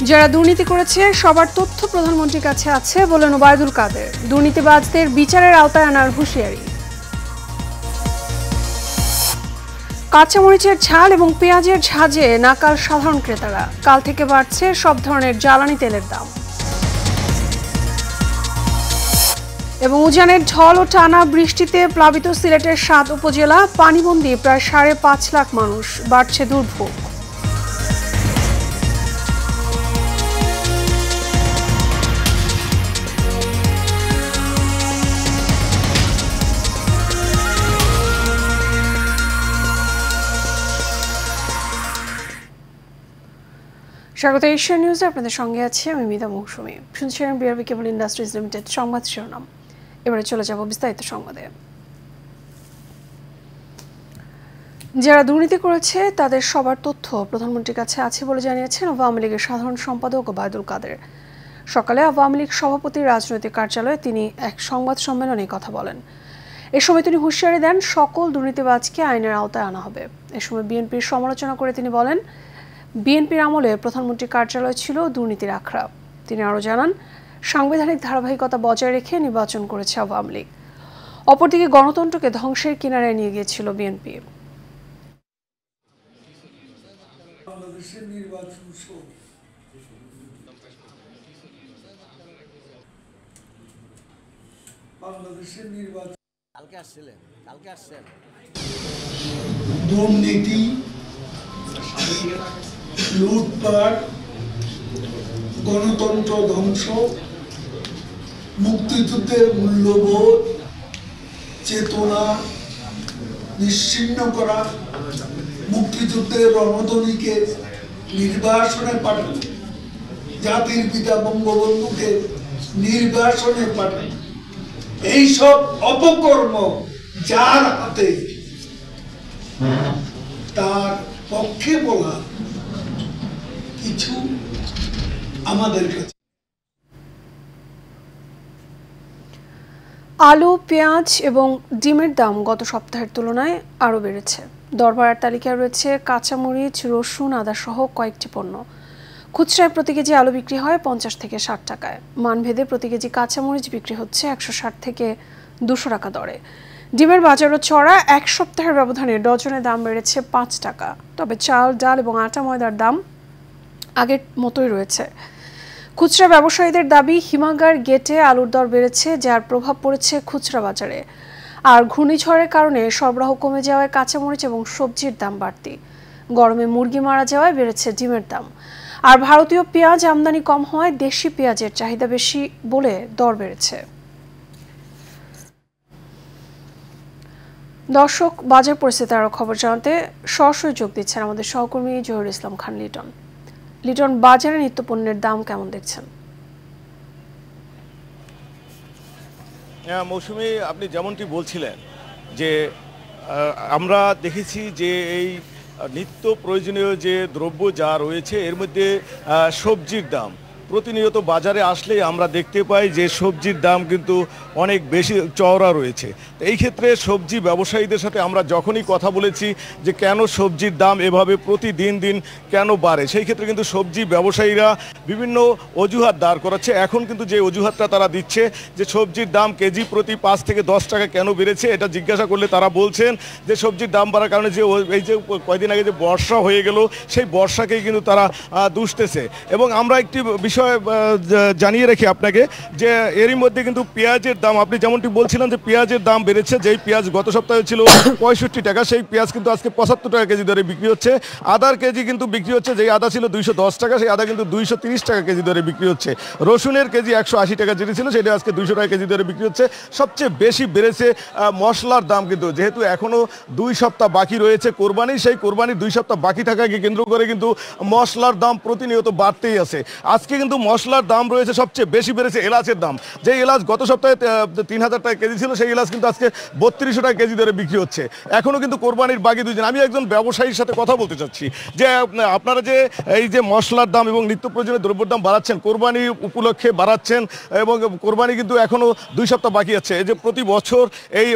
যারা দুর্নীতি করেছে সবার তথ্য প্রধানমন্ত্রীর কাছে আছে বলেন ওবায়দুল কাদের। দুর্নীতিবাজদের বিচারের আওতায় আনার হুঁশিয়ারি। কাঁচামরিচের ঝাল এবং পেঁয়াজের ঝাঁজে নাকাল সাধারণ ক্রেতারা। কাল থেকে বাড়ছে সব ধরনের জ্বালানি তেলের দাম। এবং উজানের ঢল ও টানা বৃষ্টিতে প্লাবিত সিলেটের ৭ উপজেলা, পানিবন্দী প্রায় ৫.৫ লাখ মানুষ। বাড়ছে দুর্ভোগ। স্বাগত এশিয়ান নিউজে, আপনাদের সঙ্গে আছি আমি মিতা মৌসুমী। শুনছিলেন বিআরবি কেবল ইন্ডাস্ট্রিজ লিমিটেড সংবাদ শিরোনাম। এবারে চলে যাব বিস্তারিত সংবাদে। যারা দুর্নীতি করেছে তাদের সবার তথ্য প্রধানমন্ত্রীর কাছে আছে বলে জানিয়েছেন আওয়ামী লীগের সাধারণ সম্পাদক ওবায়দুল কাদের। সকালে আওয়ামী লীগ সভাপতির রাজনৈতিক কার্যালয়ে তিনি এক সংবাদ সম্মেলনে কথা বলেন। এ সময় তিনি হুঁশিয়ারি দেন সকল দুর্নীতিবাজকে আইনের আওতায় আনা হবে। এ সময় বিএনপির সমালোচনা করে তিনি বলেন, বিএনপির আমলে প্রধানমন্ত্রীর কার্যালয় ছিল দুর্নীতির আখড়া। তিনি আরও জানান, সাংবিধানিক ধারাবাহিকতা বজায় রেখে নির্বাচন করেছে আওয়ামী লীগ। অপরদিকে গণতন্ত্রকে ধ্বংসের কিনারায় নিয়ে গিয়েছিল বিএনপি। দুর্নীতি, লুটপাট, গণতন্ত্র ধ্বংস, মুক্তিযুদ্ধের মূল্যবোধ চেতনা নিশ্চিহ্ন করা, মুক্তিযুদ্ধের রণধ্বনিকে নির্বাসনে পাঠানো, জাতির পিতা বঙ্গবন্ধুকে নির্বাসনে পাঠানো, এইসব অপকর্ম যার হাতে, তার পক্ষে বলা কিছু আমাদের কাছে। আলু, পেঁয়াজ এবং ডিমের দাম গত সপ্তাহের তুলনায় আরও বেড়েছে। দরবারের তালিকায় রয়েছে কাঁচামরিচ, রসুন, আদা সহ কয়েকটি পণ্য। খুচরায় প্রতি কেজি আলু বিক্রি হয় ৫০ থেকে ৬০ টাকায়। মানভেদে প্রতি কেজি কাঁচামরিচ বিক্রি হচ্ছে ১৬০ থেকে ২০০ টাকা দরে। ডিমের বাজারও চড়া। এক সপ্তাহের ব্যবধানে ডজনের দাম বেড়েছে ৫ টাকা। তবে চাল, ডাল এবং আটা ময়দার দাম আগের মতোই রয়েছে। খুচরা ব্যবসায়ীদের দাবি, হিমাগার গেটে আলুর দর বেড়েছে, যার প্রভাব পড়েছে খুচরা বাজারে। আর ঘূর্ণিঝড়ের কারণে সরবরাহ কমে যাওয়ায় কাঁচামরিচ এবং সবজির দাম বাড়তি। গরমে মুরগি মারা যাওয়ায় বেড়েছে ডিমের দাম। আর ভারতীয় পেঁয়াজ আমদানি কম হওয়ায় দেশি পেঁয়াজের চাহিদা বেশি বলে দর বেড়েছে। দর্শক, বাজার পরিস্থিতি আরও খবর জানাতে সরাসরি যোগ দিচ্ছেন আমাদের সহকর্মী জহির ইসলাম খান লিটন। লিটন, বাজারে নিত্যপণ্যের দাম কেমন দেখছেন? মৌসুমী, আপনি যেমনটি বলছিলেন যে আমরা দেখেছি যে এই নিত্য প্রয়োজনীয় যে দ্রব্য যা রয়েছে এর মধ্যে সবজির দাম প্রতিনিয়ত বাজারে আসলেই আমরা দেখতে পাই যে সবজির দাম কিন্তু অনেক বেশি চওড়া রয়েছে। তো এই ক্ষেত্রে সবজি ব্যবসায়ীদের সাথে আমরা যখনই কথা বলেছি যে কেন সবজির দাম এভাবে প্রতিদিন দিন কেন বাড়ে, সেই ক্ষেত্রে কিন্তু সবজি ব্যবসায়ীরা বিভিন্ন অজুহাত দাঁড় করাচ্ছে। এখন কিন্তু যে অজুহাতটা তারা দিচ্ছে যে সবজির দাম কেজি প্রতি ৫ থেকে ১০ টাকা কেন বেড়েছে, এটা জিজ্ঞাসা করলে তারা বলছেন যে সবজির দাম বাড়ার কারণে যে এই যে কয়েকদিন আগে যে বর্ষা হয়ে গেল সেই বর্ষাকেই কিন্তু তারা দুষতেছে। এবং আমরা একটি বিষয় জানিয়ে রাখি আপনাকে যে এরই মধ্যে কিন্তু পেঁয়াজের দাম, আপনি যেমনটি বলছিলেন যে পেঁয়াজের দাম বেড়েছে। যেই পেঁয়াজ গত সপ্তাহে ছিল ৬৫ টাকা, সেই পেঁয়াজ কিন্তু আজকে ৭৫ টাকা কেজি দরে বিক্রি হচ্ছে। আদার কেজি কিন্তু বিক্রি হচ্ছে, যেই আদা ছিল ২১০ টাকা, সেই আদা কিন্তু ২৩০ টাকা কেজি দরে বিক্রি হচ্ছে। রসুনের কেজি ১৮০ টাকা যেটি ছিল সেটা আজকে ২০০ টাকা কেজি দরে বিক্রি হচ্ছে। সবচেয়ে বেশি বেড়েছে মশলার দাম, কিন্তু যেহেতু এখনও ২ সপ্তাহ বাকি রয়েছে কোরবানি, সেই কোরবানির 2 সপ্তাহ বাকি থাকাকে কেন্দ্র করে কিন্তু মশলার দাম প্রতিনিয়ত বাড়তেই আছে। আজকে কিন্তু মশলার দাম রয়েছে, সবচেয়ে বেশি বেড়েছে এলাচের দাম। যে এলাচ গত সপ্তাহে ৩০০০ টাকা কেজি ছিল, সেই এলাচ কিন্তু আজকে ৩২০০ টাকা কেজি দরে বিক্রি হচ্ছে। এখনও কিন্তু কোরবানির বাকি 2 দিন। আমি একজন ব্যবসায়ীর সাথে কথা বলতে চাচ্ছি যে আপনারা যে এই যে মশলার দাম এবং নিত্য প্রয়োজনীয় দ্রব্যের দাম বাড়াচ্ছেন, কোরবানি উপলক্ষে বাড়াচ্ছেন এবং কোরবানি কিন্তু এখনও 2 সপ্তাহ বাকি আছে। এই যে প্রতি বছর এই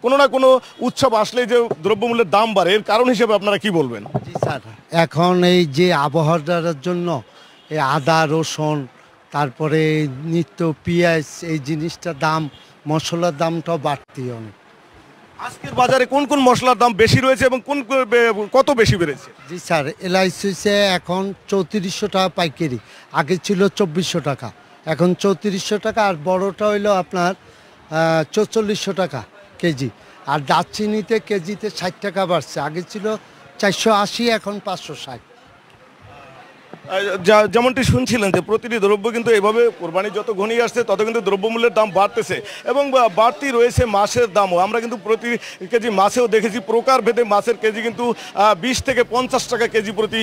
কোনো না কোনো উৎসব আসলে যে দ্রব্যমূল্যের দাম বাড়ে, এর কারণ হিসেবে আপনারা কি বলবেন? জি স্যার, এখন এই যে আবহাওয়াটার জন্য এই আদা রসুন তারপরে নিত্য পেঁয়াজ এই জিনিসটার দাম মশলার দামটাও বাড়তি অনেক। আজকের বাজারে কোন কোন মশলার দাম বেশি রয়েছে এবং কত বেশি বেড়েছে? জি স্যার, এলাইচ হচ্ছে এখন 3400 টাকা পাইকারি, আগে ছিল 2400 টাকা, এখন 3400 টাকা। আর বড়টা হইলো আপনার 4400 টাকা কেজি। আর দারচিনিতে কেজিতে 60 টাকা বাড়ছে, আগে ছিল 480, এখন 560। যেমনটি শুনছিলেন যে প্রতিটি দ্রব্য কিন্তু এভাবে কোরবানি যত ঘনিয়ে আসছে তত কিন্তু দ্রব্যমূল্যের দাম বাড়তেছে এবং বাড়তি রয়েছে মাছের দামও। আমরা কিন্তু প্রতি কেজি মাছেও দেখেছি প্রকারভেদে মাছের কেজি কিন্তু 20 থেকে 50 টাকা কেজি প্রতি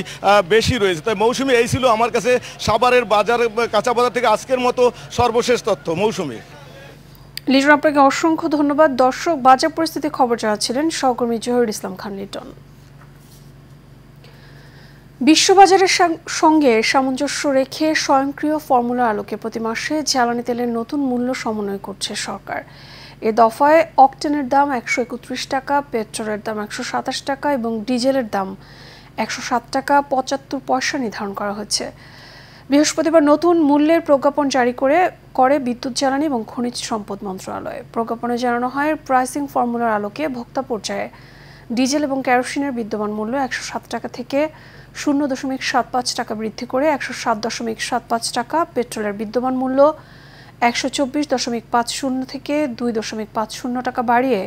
বেশি রয়েছে। তাই মৌসুমি, এই ছিল আমার কাছে সাভারের বাজারে কাঁচা বাজার থেকে আজকের মতো সর্বশেষ তথ্য। মৌসুমি। লিটন, আপনাকে অসংখ্য ধন্যবাদ। দর্শক, বাজার পরিস্থিতি খবর জানাচ্ছিলেন সহকর্মী জহিরুল ইসলাম খান লিটন। বিশ্ববাজারের সঙ্গে সামঞ্জস্য রেখে স্বয়ংক্রিয় ফর্মুলার আলোকে প্রতি মাসে জ্বালানি তেলের নতুন মূল্য সমন্বয় করছে সরকার। এ দফায় অকটেনের দাম 131 টাকা, পেট্রোলের দাম 127 টাকা এবং ডিজেলের দাম 107 টাকা 75 পয়সা নির্ধারণ করা হয়েছে। বৃহস্পতিবার নতুন মূল্যের প্রজ্ঞাপন জারি করে বিদ্যুৎ জ্বালানি এবং খনিজ সম্পদ মন্ত্রণালয়। প্রজ্ঞাপনে জানানো হয়, প্রাইসিং ফর্মুলার আলোকে ভোক্তা পর্যায়ে ডিজেল এবং কেরোসিনের বিদ্যমান মূল্য 107 টাকা থেকে 0.75 টাকা বৃদ্ধি করে 107.75 টাকা, পেট্রোলের বিদ্যমান মূল্য 124.50 থেকে 2.50 টাকা বাড়িয়ে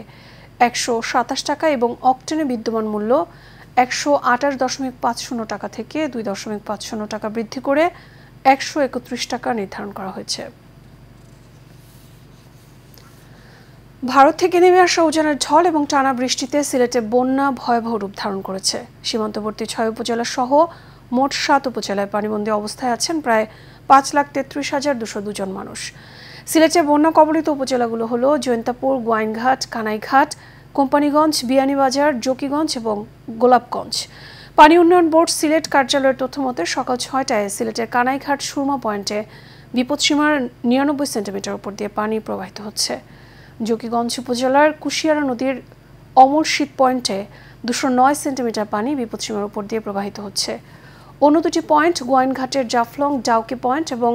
127 টাকা এবং অকটেনের বিদ্যমান মূল্য 128.50 টাকা থেকে 2.50 টাকা বৃদ্ধি করে 131 টাকা নির্ধারণ করা হয়েছে। ভারত থেকে নেমে আসা উজানের ঝড় এবং টানা বৃষ্টিতে সিলেটে বন্যা ভয়াবহ রূপ ধারণ করেছে। সীমান্তবর্তী 6 উপজেলা সহ মোট 7 উপজেলায় পানিবন্দী অবস্থায় আছেন প্রায় 5,33,202 জন মানুষ। সিলেটে বন্যা কবলিত উপজেলাগুলো হলো জৈন্তাপুর, গোয়াইনঘাট, কানাইঘাট, কোম্পানিগঞ্জ, বিয়ানীবাজার, জকিগঞ্জ এবং গোলাপগঞ্জ। পানি উন্নয়ন বোর্ড সিলেট কার্যালয়ের তথ্য মতে সকাল 6টায় সিলেটের কানাইঘাট সুরমা পয়েন্টে বিপদসীমার 99 সেন্টিমিটার উপর দিয়ে পানি প্রবাহিত হচ্ছে। জকিগঞ্জ উপজেলার কুশিয়ারা নদীর অমর শীত পয়েন্টে 209 সেন্টিমিটার পানি বিপদসীমার উপর দিয়ে প্রবাহিত হচ্ছে। অন্য দুটি পয়েন্ট গোয়াইনঘাটের জাফলং ডাউকি পয়েন্ট এবং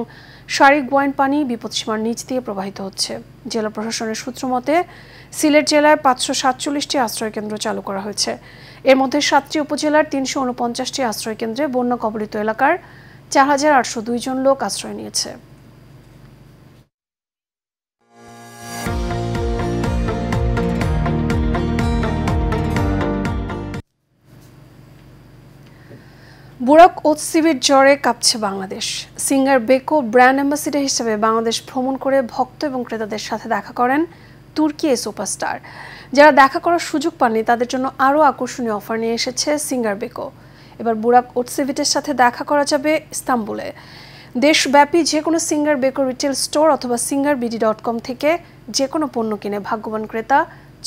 শারীক গোয়াইন পানি বিপদসীমার নিচ দিয়ে প্রবাহিত হচ্ছে। জেলা প্রশাসনের সূত্র মতে সিলেট জেলায় 547টি আশ্রয়কেন্দ্র চালু করা হয়েছে। এর মধ্যে 7টি উপজেলার 349টি আশ্রয়কেন্দ্রে বন্যা কবলিত এলাকার 4,802 জন লোক আশ্রয় নিয়েছে। বুরাক ওতসিবির জ্বরে কাঁপছে Bangladesh. Singer Beko brand ambassador হিসেবে বাংলাদেশ ভ্রমণ করে ভক্ত এবং ক্রেতাদের সাথে দেখা করেন তুর্কি এই সুপারস্টার। যারা দেখা করার সুযোগ পাননি তাদের জন্য আরও আকর্ষণীয় অফার নিয়ে এসেছে সিঙ্গার বেকো। এবার বুরাক ওতসিভিটের সাথে দেখা করা যাবে ইস্তাম্বুলে। দেশব্যাপী যে কোনো সিঙ্গার বেকো রিটেল স্টোর অথবা singarBD.com থেকে যে কোনো পণ্য কিনে ভাগ্যবান ক্রেতা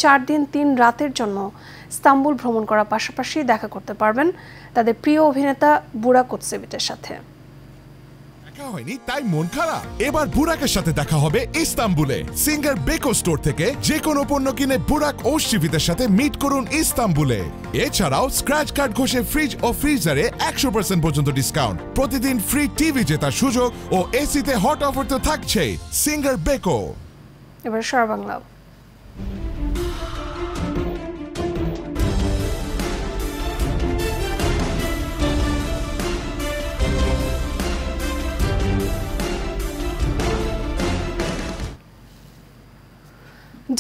4 দিন 3 রাতের জন্য ইস্তাম্বুল ভ্রমণ করার পাশাপাশি দেখা করতে পারবেন তাদের প্রিয় অভিনেতা বুরাক ওতসিভিটের সাথে। দেখা হয়নি তাই মন খারাপ? এবার বুরাকের সাথে দেখা হবে ইস্তাম্বুলে। সিঙ্গার বেকো স্টোর থেকে যে কোনো পণ্য কিনে বুরাক ওতসিভিটের সাথে মিট করুন ইস্তাম্বুলে। এছাড়াও স্ক্র্যাচ কার্ড ঘষে ফ্রিজ ও ফ্রিজারে 100% পর্যন্ত ডিসকাউন্ট, প্রতিদিন ফ্রি টিভি জেতার সুযোগ ও এসিতে হট অফার তো থাকছেই। Singer Beko. এবার সারা বাংলা।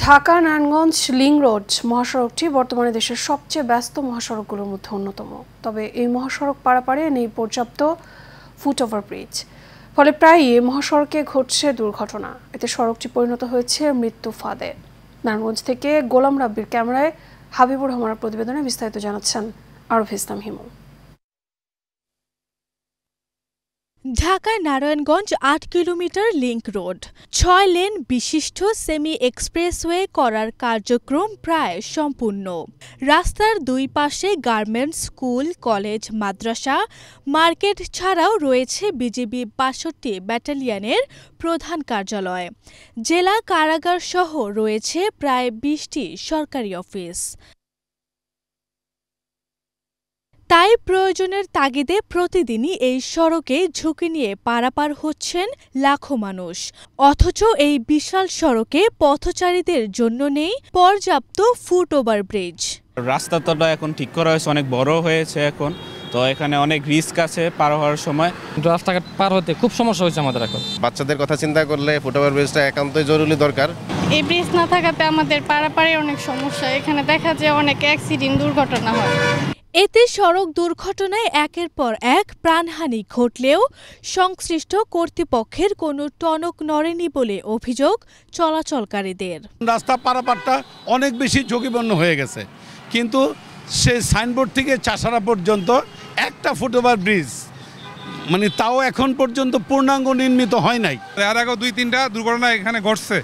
ঢাকা নারায়ণগঞ্জ লিংক রোড মহাসড়কটি বর্তমানে দেশের সবচেয়ে ব্যস্ত মহাসড়কগুলোর মধ্যে অন্যতম। তবে এই মহাসড়ক পারাপারে নেই পর্যাপ্ত ফুটওভার ব্রিজ, ফলে প্রায়ই এই মহাসড়কে ঘটছে দুর্ঘটনা। এতে সড়কটি পরিণত হয়েছে মৃত্যু ফাঁদে। নারায়ণগঞ্জ থেকে গোলাম রাব্বির ক্যামেরায় হাবিবুর রহমানের প্রতিবেদনে বিস্তারিত জানাচ্ছেন আরফ ইসলাম হিমু। ঢাকায় Narayanganj 8 kilometre link road, 6 lane বিশিষ্ট সেমি এক্সপ্রেসওয়ে করার কার্যক্রম প্রায় সম্পূর্ণ। রাস্তার দুই পাশে গার্মেন্টস, স্কুল, কলেজ, মাদ্রাসা, মার্কেট ছাড়াও রয়েছে বিজিবি ৬২ ব্যাটালিয়নের প্রধান কার্যালয়, জেলা কারাগার সহ রয়েছে প্রায় 20টি সরকারি অফিস। তাই প্রয়োজনের তাগিদে প্রতিদিনই এই সড়কে ঝুঁকি নিয়ে পারাপার হচ্ছেন লাখো মানুষ। অথচ এই বিশাল সড়কে পথচারীদের জন্য নেই পর্যাপ্ত ফুট ওভারব্রিজ। রাস্তাটা এখন ঠিক করা হয়েছে, অনেক বড় হয়েছে এখন, তো এখানে অনেক রিস্ক আছে পার হওয়ার সময়। রাস্তাঘাট পার হতে খুব সমস্যা হচ্ছে আমাদের এখন। বাচ্চাদের কথা চিন্তা করলে ফুট ওভারব্রিজটা একান্তই জরুরি দরকার। এই ব্রিজ না থাকাতে আমাদের পারাপারে অনেক সমস্যা, এখানে দেখা যায় অনেক অ্যাক্সিডেন্ট দুর্ঘটনা হয়। এতে সড়ক দুর্ঘটনায় একের পর এক প্রাণহানি ঘটলেও সংশ্লিষ্ট কর্তৃপক্ষের কোনো টনক নড়েনি বলে অভিযোগ চলাচলকারীদের। রাস্তা পারাপারটা অনেক বেশি ঝুঁকিপূর্ণ হয়ে গেছে, কিন্তু সেই সাইনবোর্ড থেকে চাষারা পর্যন্ত একটা ফুট ওভার ব্রিজ মানে তাও এখন পর্যন্ত পূর্ণাঙ্গ নির্মিত হয় নাই। এর আগেও 2-3টা দুর্ঘটনা এখানে ঘটছে,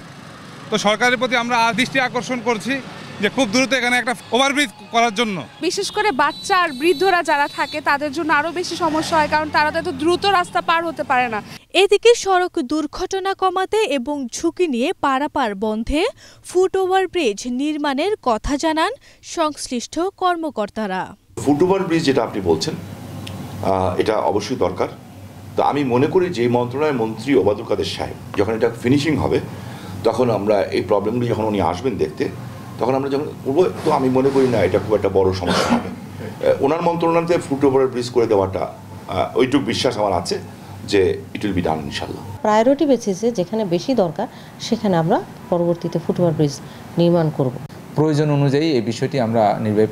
তো সরকারের প্রতি আমরা দৃষ্টি আকর্ষণ করছি যে খুব দ্রুত এখানে একটা ওভারব্রিজ করার জন্য। বিশেষ করে বাচ্চা আর বৃদ্ধরা যারা থাকে তাদের জন্য আরও বেশি সমস্যা হয়, কারণ তারা তো এত দ্রুত রাস্তা পার হতে পারে না। এদিকে সড়ক দুর্ঘটনা কমাতে এবং ঝুঁকি নিয়ে পারাপার বন্ধে ফুট ওভারব্রিজ নির্মাণের কথা জানান সংশ্লিষ্ট কর্মকর্তারা। ফুট ওভারব্রিজ যেটা আপনি বলছেন এটা অবশ্যই দরকার। তো আমি মনে করি যে মন্ত্রণালয়ের মন্ত্রী ওবায়দুল কাদের সাহেব যখন এটা ফিনিশিং হবে তখন আমরা এই প্রবলেমগুলি যখন উনি আসবেন দেখতে, তখন আমরা যখন করবো, তো আমি মনে করি না এটা খুব একটা বড় সমস্যা হবে। ওনার মন্ত্রণালয়তে ফুট ওভারব্রিজ করে দেওয়াটা ওইটুকু বিশ্বাস আমার আছে যে ইট উইল বি ডান ইনশাআল্লাহ। প্রায়োরিটি বেসিসে যেখানে বেশি দরকার সেখানে আমরা পরবর্তীতে ফুট ওভারব্রিজ নির্মাণ করব। প্রয়োজন অনুযায়ী এই বিষয়টি আমরা নির্বাহী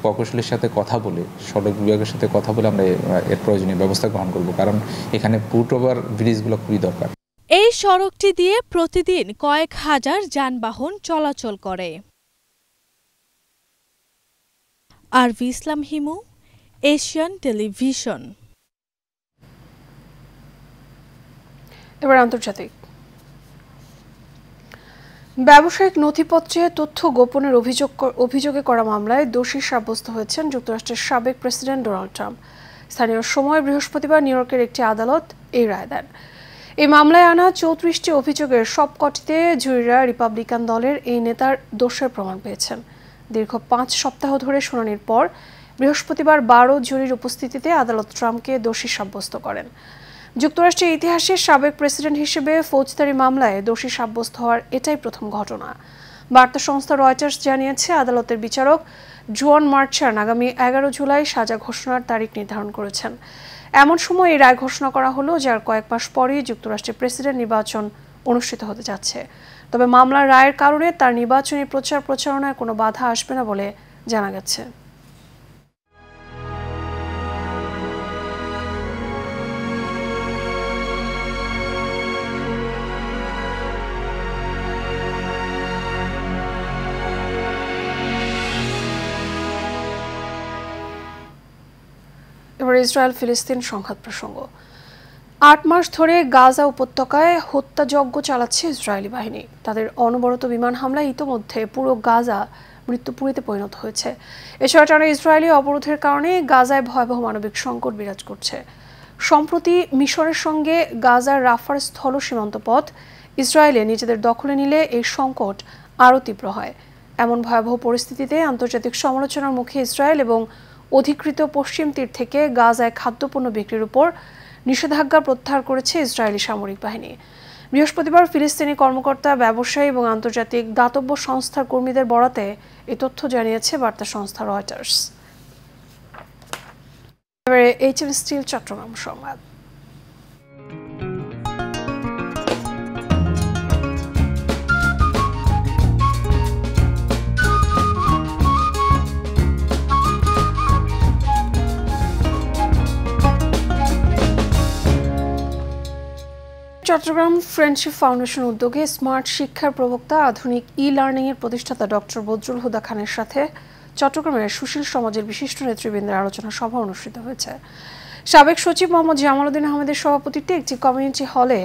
প্রকৌশলীর সাথে কথা বলে, সড়ক বিভাগের সাথে কথা বলে আমরা এর প্রয়োজনীয় ব্যবস্থা গ্রহণ করব, কারণ এখানে ফুট ওভার ব্রিজগুলো খুবই দরকার। এই সড়কটি দিয়ে প্রতিদিন কয়েক হাজার যানবাহন চলাচল করে। আরভি ইসলাম হিমু, এশিয়ান টেলিভিশন। এবার আন্তর্জাতিক। ব্যবসায়িক নথিপত্রে তথ্য গোপনের অভিযোগে করা মামলায় দোষী সাব্যস্ত হয়েছেন যুক্তরাষ্ট্রের সাবেক প্রেসিডেন্ট ডোনাল্ড ট্রাম্প। স্থানীয় সময় বৃহস্পতিবার নিউ ইয়র্কের একটি আদালত এই রায় দেন। এই মামলায় আনা 34টি অভিযোগের সবকটিতে জুরিরা রিপাবলিকান দলের এই নেতার দোষের প্রমাণ পেয়েছেন। দীর্ঘ 5 সপ্তাহ ধরে শুনানির পর বৃহস্পতিবার 12 জুরির উপস্থিতিতে আদালত ট্রাম্পকে দোষী সাব্যস্ত করেন। যুক্তরাষ্ট্রের ইতিহাসে সাবেক প্রেসিডেন্ট হিসেবে ফৌজদারি মামলায় দোষী সাব্যস্ত হওয়ার এটাই প্রথম ঘটনা। বার্তা সংস্থা রয়টার্স জানিয়েছে, আদালতের বিচারক জুয়ান মার্চান আগামী 11 জুলাই সাজা ঘোষণার তারিখ নির্ধারণ করেছেন। এমন সময় এই রায় ঘোষণা করা হলো, যার কয়েক মাস পরেই যুক্তরাষ্ট্রের প্রেসিডেন্ট নির্বাচন অনুষ্ঠিত হতে যাচ্ছে। তবে মামলার রায়ের কারণে তার নির্বাচনী প্রচারণায় কোনো বাধা আসবে না বলে জানা গেছে। এবার ইসরায়েল ফিলিস্তিন সংঘাত প্রসঙ্গ। 8 মাস ধরে গাজা উপত্যকায় হত্যাযজ্ঞ চালাচ্ছে ইসরায়েলি বাহিনী। তাদের অনবরত বিমান হামলায় ইতোমধ্যে পুরো গাজা মৃত্যুপুরীতে পরিণত হয়েছে। এছাড়া টানা ইসরায়েলি অবরোধের কারণে গাজায় ভয়াবহ মানবিক সংকট বিরাজ করছে। সম্প্রতি মিশরের সঙ্গে গাজার রাফার স্থল সীমান্ত পথ ইসরায়েলে নিজেদের দখলে নিলে এই সংকট আরও তীব্র হয়। এমন ভয়াবহ পরিস্থিতিতে আন্তর্জাতিক সমালোচনার মুখে ইসরায়েল এবং অধিকৃত পশ্চিম তীর থেকে গাজায় খাদ্যপণ্য বিক্রির উপর নিষেধাজ্ঞা প্রত্যাহার করেছে ইসরায়েলি সামরিক বাহিনী। বৃহস্পতিবার ফিলিস্তিনি কর্মকর্তা, ব্যবসায়ী এবং আন্তর্জাতিক দাতব্য সংস্থার কর্মীদের বরাতে এই তথ্য জানিয়েছে বার্তা সংস্থা রয়টার্স। এবারে এইচএম স্টিল চট্টগ্রাম সংবাদ। চট্টগ্রাম ফ্রেন্ডশিপ ফাউন্ডেশন উদ্যোগে স্মার্ট শিক্ষার প্রবক্তা, আধুনিক ই-লার্নিং এর প্রতিষ্ঠাতা ডক্টর বদরুল হুদা খানের সাথে চট্টগ্রামের সুশীল সমাজের বিশিষ্ট নেতৃবৃন্দের আলোচনা সভা অনুষ্ঠিত হয়েছে। সাবেক সচিব মোহাম্মদ জামাল উদ্দিন আহমেদের সভাপতিত্বে একটি কমিউনিটি হলে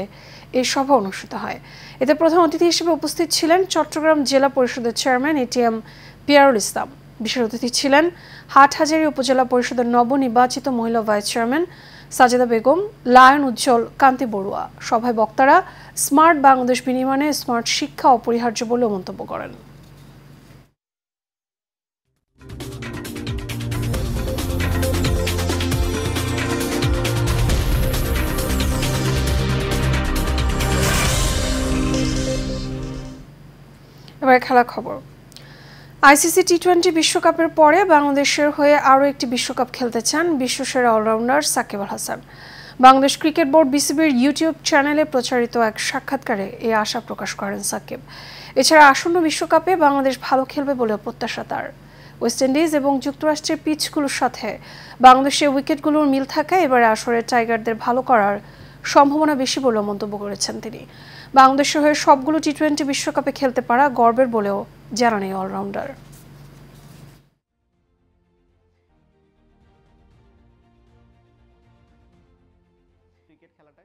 এই সভা অনুষ্ঠিত হয়। এতে প্রধান অতিথি হিসেবে উপস্থিত ছিলেন চট্টগ্রাম জেলা পরিষদের চেয়ারম্যান এটিএম পিয়ারুল ইসলাম। বিশেষ অতিথি ছিলেন হাটহাজারী উপজেলা পরিষদের নবনির্বাচিত মহিলা vice chairman Sajeda Begum, lion Ujjwal, Kanti Barua. সভায় বক্তারা স্মার্ট বাংলাদেশ বিনির্মাণে স্মার্ট শিক্ষা অপরিহার্য বলে মন্তব্য করেন। এবার খেলা খবর। আইসিসি টি-20 বিশ্বকাপের পরে বাংলাদেশের হয়ে আরও একটি বিশ্বকাপ খেলতে চান বিশ্বসেরা allrounder Shakib Al Hasan. Bangladesh cricket board বিসিবির ইউটিউব চ্যানেলে প্রচারিত এক সাক্ষাৎকারে এই আশা প্রকাশ করেন সাকিব। এছাড়া আসন্ন বিশ্বকাপে বাংলাদেশ ভালো খেলবে বলেও প্রত্যাশা তার। ওয়েস্ট ইন্ডিজ এবং যুক্তরাষ্ট্রের পিচগুলোর সাথে বাংলাদেশের উইকেটগুলোর মিল থাকায় এবারে আসরে টাইগারদের ভালো করার সম্ভাবনা বেশি বলেও মন্তব্য করেছেন তিনি। বাংলাদেশের হয়ে সবগুলো টি-20 বিশ্বকাপে খেলতে পারা গর্বের বলেও জানান এই অলরাউন্ডার। ক্রিকেট খেলাটা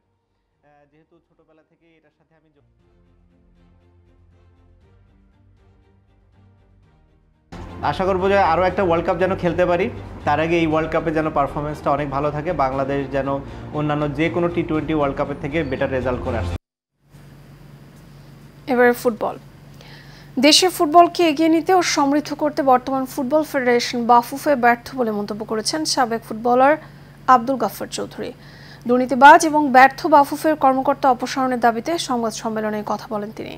যেহেতু ছোটবেলা থেকে এটার সাথে আমি আশা করবো যে আরও একটা ওয়ার্ল্ড কাপ যেন খেলতে পারি, তার আগে এই ওয়ার্ল্ড কাপে যেন পারফরমেন্সটা অনেক ভালো থাকে, বাংলাদেশ যেন অন্যান্য যে কোনো টি-20 ওয়ার্ল্ড কাপের থেকে বেটার রেজাল্ট করে আসে। এবারে ফুটবল। দেশে ফুটবলকে এগিয়ে নিতে ও সমৃদ্ধ করতে বর্তমান ফুটবল ফেডারেশন বাফুফে ব্যর্থ বলে মন্তব্য করেছেন সাবেক ফুটবলার আব্দুল গাফফার চৌধুরী। দুর্নীতিবাজ এবং ব্যর্থ বাফুফের কর্মকর্তা অপসারণের দাবিতে সংবাদ সম্মেলনে কথা বলেন তিনি।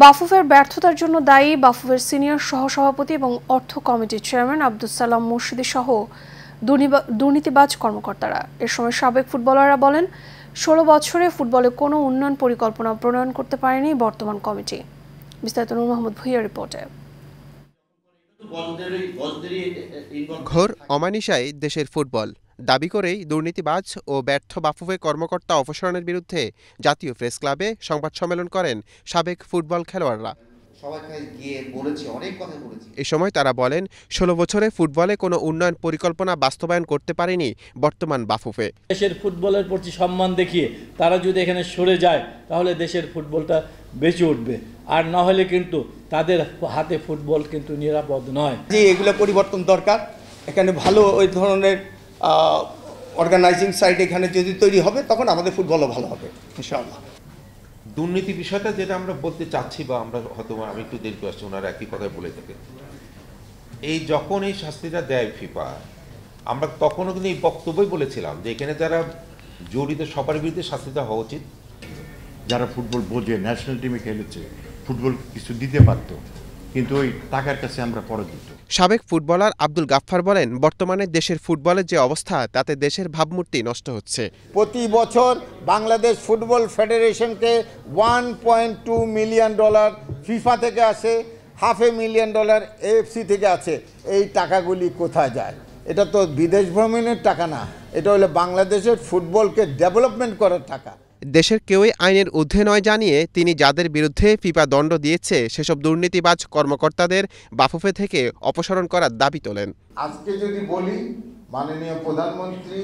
বাফুফের ব্যর্থতার জন্য দায়ী বাফুফের সিনিয়র সহসভাপতি এবং অর্থ কমিটির চেয়ারম্যান আব্দুস সালাম মুর্শিদি সহ দুর্নীতিবাজ কর্মকর্তারা। এর সময় সাবেক ফুটবলাররা বলেন 16 বছরে ফুটবলে কোনো উন্নয়ন পরিকল্পনা প্রণয়ন করতে পারেনি বর্তমান কমিটি। বিস্তারিত নূর মোহাম্মদ ভুইয়ার রিপোর্টে। ঘোর অমানিসায় দেশের ফুটবল দাবি করেই দুর্নীতিবাজ ও ব্যর্থ বাফুফে কর্মকর্তা অপসারণের বিরুদ্ধে জাতীয় প্রেস ক্লাবে সংবাদ সম্মেলন করেন সাবেক ফুটবল খেলোয়াড়রা। এ সময় তারা বলেন 16 বছরে ফুটবলে কোনো উন্নয়ন পরিকল্পনা বাস্তবায়ন করতে পারেনি বর্তমান বাফুফে। দেশের ফুটবলের প্রতি সম্মান দেখিয়ে তারা যদি এখানে সরে যায় তাহলে দেশের ফুটবলটা বেঁচে উঠবে, আর না হলে কিন্তু তাদের হাতে ফুটবল কিন্তু নিরাপদ নয়। যে এগুলো পরিবর্তন দরকার, এখানে ভালো ওই ধরনের অর্গানাইজিং সাইড এখানে যদি তৈরি হবে তখন আমাদের ফুটবলও ভালো হবে ইনশাআল্লাহ। দুর্নীতি বিষয়টা যেটা আমরা বলতে চাচ্ছি, বা আমরা হয়তো আমি একটু দেরি করে আসছি, ওনারা একই কথাই বলে থাকে। এই যখন এই শাস্তিটা দেয় ফিফা, আমরা তখনও কিন্তু এই বক্তব্যই বলেছিলাম যে এখানে যারা জড়িত সবার বিরুদ্ধে শাস্তিটা হওয়া উচিত। যারা ফুটবল বোঝে, ন্যাশনাল টিমে খেলেছে, ফুটবল কিছু দিতে পারতো, কিন্তু ওই টাকার কাছে আমরা পরাজিত। সাবেক ফুটবলার আব্দুল গাফফার বলেন, বর্তমানে দেশের ফুটবলের যে অবস্থা তাতে দেশের ভাবমূর্তি নষ্ট হচ্ছে। প্রতি বছর বাংলাদেশ ফুটবল ফেডারেশনকে $1.2 মিলিয়ন ফিফা থেকে আসে, $500,000 AFC থেকে আছে। এই টাকাগুলি কোথায় যায়? এটা তো বিদেশ ভ্রমণের টাকা না, এটা হলো বাংলাদেশের ফুটবলকে ডেভেলপমেন্ট করার টাকা। দেশের কেউই আইনের ঊর্ধ্বে নয় জানিয়ে তিনি যাদের বিরুদ্ধে ফিফা দণ্ড দিয়েছে সেসব দুর্নীতিবাজ কর্মকর্তাদের বাফুফে থেকে অপসারণ করার দাবি তোলেন। আজকে যদি বলি মাননীয় প্রধানমন্ত্রী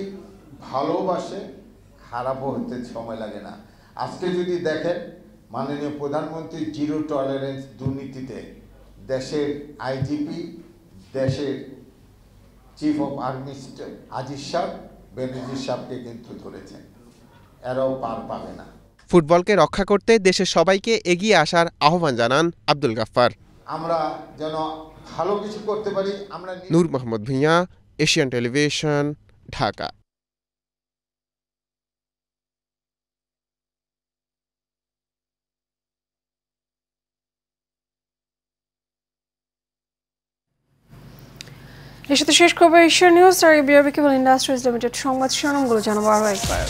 ভালোবাসে, খারাপও হতে সময় লাগে না। আজকে যদি দেখেন মাননীয় প্রধানমন্ত্রী জিরো টলারেন্স দুর্নীতিতে দেশের আইজিপি, দেশের চিফ অফ আর্মি আজিজ সাহেব, বেনজির সাহেবকে কিন্তু ধরেছেন, এরাও পার পাবে না। ফুটবলকে রক্ষা করতে দেশের সবাইকে এগিয়ে আসার আহ্বান জানান আব্দুল গাফফার। আমরা যেন ভালো কিছু করতে পারি। আমরা নূর মোহাম্মদ ভুঁইয়া, এশিয়ান টেলিভিশন, ঢাকা। এর সাথে শেষ খবর এশিয়া নিউজ আর বিআরবি কেবল ইন্ডাস্ট্রিজ লিমিটেড সংবাদ শিরোনামগুলো জানাবো আরও একবার।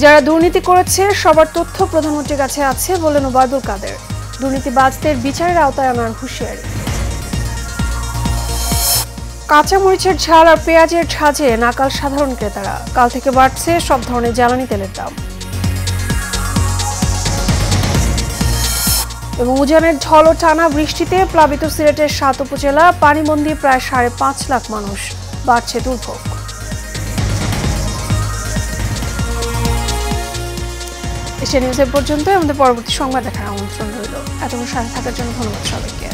যারা দুর্নীতি করেছে সবার তথ্য প্রধানমন্ত্রীর কাছে আছে বললেন ওবায়দুল কাদের। দুর্নীতিবাজদের বিচারের আওতায় আনার হুঁশিয়ারি। কাঁচামরিচের ঝাল আর পেঁয়াজের ঝাঁঝে নাকাল সাধারণ ক্রেতারা। কাল থেকে বাড়ছে সব ধরনের জ্বালানি তেলের দাম। এবং উজানের ঝড় ও টানা বৃষ্টিতে প্লাবিত সিলেটের 7 উপজেলা, পানিবন্দী প্রায় 5.5 লাখ মানুষ। বাড়ছে দুর্ভোগ। এশিয়া নিউজ এ পর্যন্ত। আমাদের পরবর্তী সংবাদ দেখার আমন্ত্রণ রইল। এতক্ষণ সাথে থাকার জন্য ধন্যবাদ সবাইকে।